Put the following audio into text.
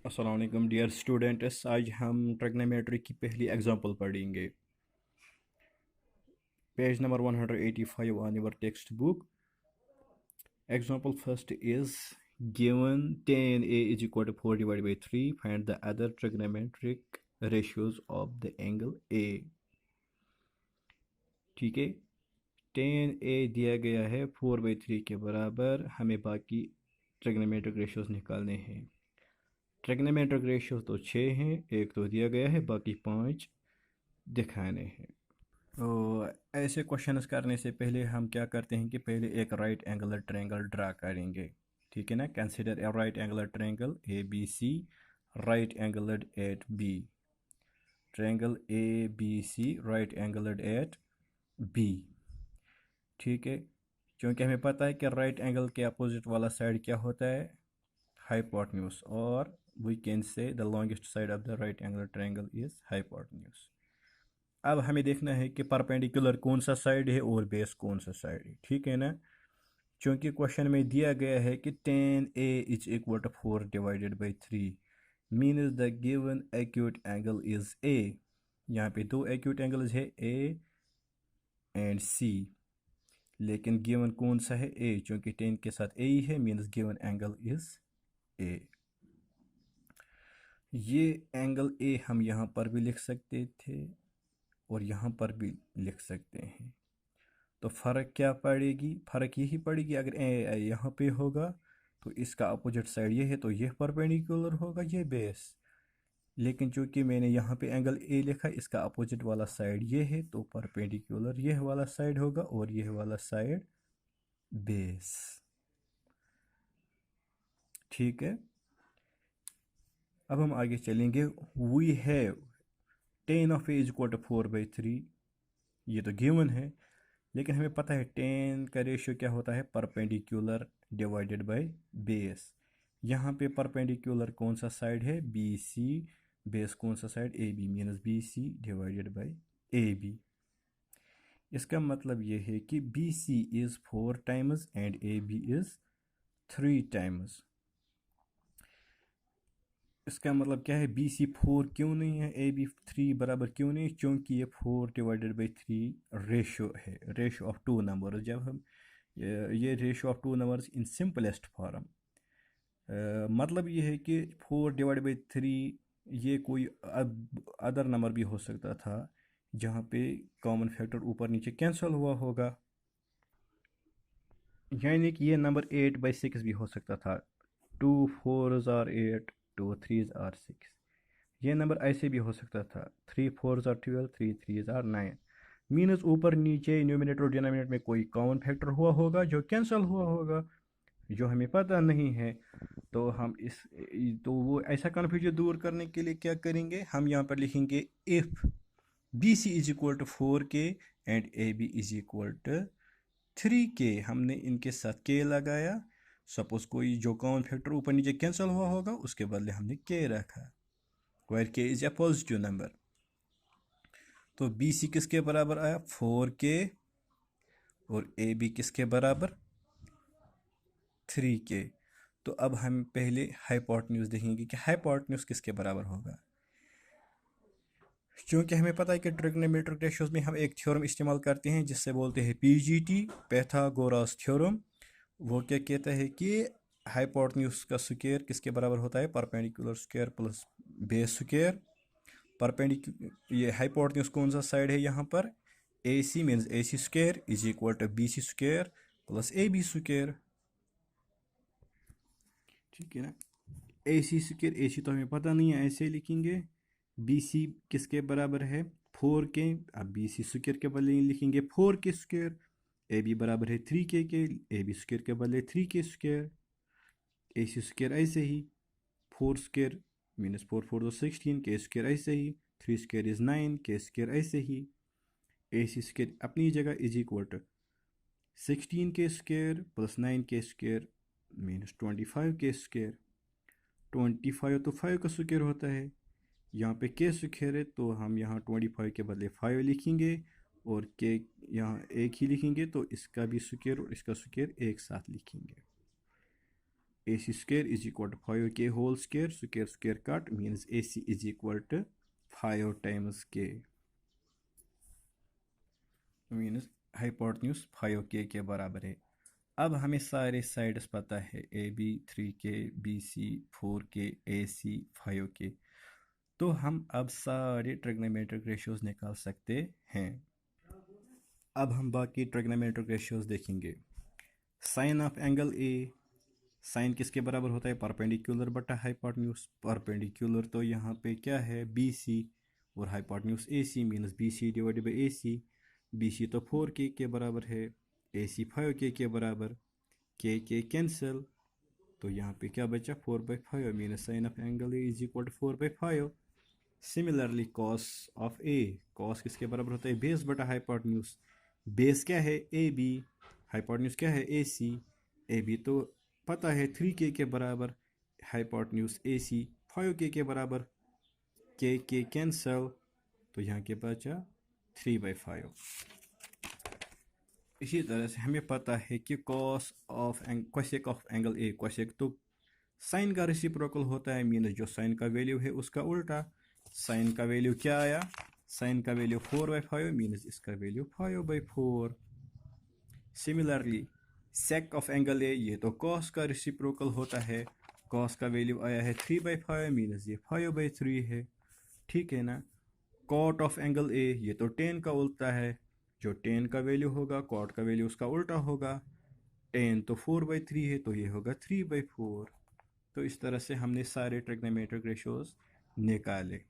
अस्सलाम वालेकुम dear students. आज हम ट्रिग्नोमेट्री की पहली एग्जांपल पढ़ेंगे। Page number 185 on your textbook. Example first is given tan A is equal to 4 divided by 3. Find the other trigonometric ratios of the angle A. ठीक है, tan A दिया गया है 4/3 के बराबर। हमें बाकी ट्रिग्नोमेट्रिक रेशियोज निकालने हैं। ट्रिग्नोमेट्रिक रेशियोज तो 6 हैं, एक तो दिया गया है, बाकी 5 दिखाने हैं। तो ऐसे क्वेश्चंस करने से पहले हम क्या करते हैं कि पहले एक राइट एंगल ट्रायंगल ड्रा करेंगे। ठीक है ना। Consider a right angle triangle A B C, right angled at B. Triangle A B C right angled at B. ठीक है, क्योंकि हमें पता है कि राइट एंगल के अपोजिट वाला साइड क्या होता है, हाइपोटेन्यूज, और we can say the longest side of the right angle triangle is hypotenuse. अब हमें देखना है कि परपेंडिकुलर कौन सा साइड है और बेस कौन सा साइड है। ठीक है ना। क्योंकि क्वेश्चन में दिया गया है कि tan A is equal to 4 divided by 3 means the given acute angle is A। यहाँ पे दो एक्यूट एंगल्स है A एंड C, लेकिन गिवन कौन सा है A, क्योंकि tan के साथ A ही है, means given angle is A। ये एंगल A हम यहाँ पर भी लिख सकते थे और यहाँ पर भी लिख सकते हैं। तो फ़र्क क्या पड़ेगी, फ़र्क यही पड़ेगी, अगर ए यहाँ पे होगा तो इसका अपोजिट साइड ये है, तो यह परपेंडिकुलर होगा, ये बेस। लेकिन चूंकि मैंने यहाँ पे एंगल ए लिखा, इसका अपोजिट वाला साइड ये है, तो परपेंडिकुलर यह वाला साइड होगा और यह वाला साइड बेस। ठीक है, अब हम आगे चलेंगे। We have tan of A is equal to 4/3, ये तो गिवन है, लेकिन हमें पता है tan का रेशियो क्या होता है, परपेंडिकुलर डिवाइडेड बाय बेस। यहाँ पे परपेंडिकुलर कौन सा साइड है, बी सी, बेस कौन सा side, A B, means B C divided by A B. इसका मतलब ये है कि B C is 4 times and A B is 3 times. इसका मतलब क्या है, बी सी 4 क्यों नहीं है, ए बी 3 बराबर क्यों नहीं, क्योंकि ये 4 डिवाइडेड बाई 3 रेशो है, रेशो ऑफ टू नंबर। जब हम ये ratio of two numbers in simplest form, मतलब ये है कि 4/3 ये कोई अदर नंबर भी हो सकता था, जहाँ पे कॉमन फैक्टर ऊपर नीचे कैंसिल हुआ होगा। यानी कि ये नंबर 8/6 भी हो सकता था। 2 4s आर 8, 2 3s आर 6। ये नंबर ऐसे भी हो सकता था, 3 4s आर 12, 3 3s आर 9। मीनस ऊपर नीचे न्यूमिनेटर और डिनोमिनेटर में कोई कॉमन फैक्टर हुआ होगा जो कैंसिल हुआ होगा, जो हमें पता नहीं है। तो हम इस तो वो ऐसा कन्फ्यूजन दूर करने के लिए क्या करेंगे, हम यहाँ पर लिखेंगे if B C is equal to 4K and A B is equal to 3K। हमने इनके साथ के लगाया। सपोज कोई जो कॉमन फैक्टर ऊपर नीचे कैंसिल हुआ होगा, उसके बदले हमने के रखा, वेयर के इज ए पॉजिटिव नंबर। तो बी सी किसके बराबर आया, 4K, और ए बी किसके बराबर, 3K। तो अब हम पहले हाइपोटेन्यूज देखेंगे कि हाइपोटेन्यूज किसके बराबर होगा। क्योंकि हमें पता है कि ट्रिग्नोमेट्रिक रेशियोज में हम एक थ्योरम इस्तेमाल करते हैं जिससे बोलते हैं पीजीटी, पैथागोरस थ्योरम। वो क्या कहता है कि हाइपोटेन्यूज का स्क्वायर किसके बराबर होता है, perpendicular square plus base square. ये हाइपोटेन्यूज कौन सा साइड है यहाँ पर, A C, means A C square is equal to B C square plus A B square. ठीक है ना। ए सी स्क्वायर, ए सी तो हमें पता नहीं है, ऐसे लिखेंगे। बी सी किसके बराबर है, 4K। अब बी सी स्क्वायर के बदले लिखेंगे 4K स्क्वायर। ए बी बराबर है 3K के, ए बी स्क्वायर के बदले 3K स्क्वायर। ए सी स्क्वायर ऐसे ही, 4 स्क्वायर मीनस 4 4 16, के स्क्वायर ऐसे ही, 3 स्क्वायर इज 9, के स्क्वायर ऐसे ही। ए सी स्क्वायर अपनी जगह is equal to 16K square plus 9K square minus 25K square. 25 तो 5 का स्क्वायर होता है, यहाँ पे के स्क्वायर है, तो हम यहाँ 25 के बदले 5 लिखेंगे और के यहाँ एक ही लिखेंगे, तो इसका भी स्क्वायर और इसका स्क्वायर एक साथ लिखेंगे। AC square is equal to 5k whole square, square cut means AC is equal to 5 times k means hypotenuse 5k के बराबर है। अब हमें सारे साइड्स पता है, AB 3k, BC 4k, AC 5k। तो हम अब सारे ट्रिग्नोमेट्रिक रेशियोज निकाल सकते हैं। अब हम बाकी ट्रिग्नोमेट्रिक रेशियोज देखेंगे। Sine of angle A, sine किसके बराबर होता है, परपेंडिकुलर बटा हाइपोटेन्यूज। परपेंडिकुलर तो यहाँ पे क्या है, BC, और hypotenuse AC means BC divided by AC। BC तो 4k के बराबर है, AC 5k के बराबर, k कैंसिल, तो यहाँ पे क्या बचा, 4/5 means sine of angle A is equal to 4/5। Similarly cos of A, cos किसके बराबर होता है, बेस बटा हाइपोटेन्यूज। बेस क्या है, AB, हाइपोटेन्यूज क्या है, AC। AB तो पता है 3k के बराबर, हाइपोटेन्यूज AC 5k के बराबर, k कैंसल, तो यहाँ के बचा 3/5। इसी तरह से हमें पता है कि cosec of angle A, cosec तो साइन का रेसिप्रोकल होता है, मीन जो साइन का वैल्यू है उसका उल्टा। साइन का वैल्यू क्या आया, साइन का वैल्यू 4/5 मीन्स इसका value 5/4। Similarly sake of angle ए, ये तो कॉस का रेसिप्रोकल होता है, कॉस का वैल्यू आया है 3/5 मीन्स ये 5/3 है, ठीक है ना। कॉट ऑफ एंगल ए, ये तो टेन का उल्टा है, जो टेन का वैल्यू होगा कॉट का वैल्यू उसका उल्टा होगा। टेन तो 4/3 है, तो ये होगा 3/4। तो इस तरह से हमने सारे ट्रिग्नोमेट्रिक रेशियोज निकाले।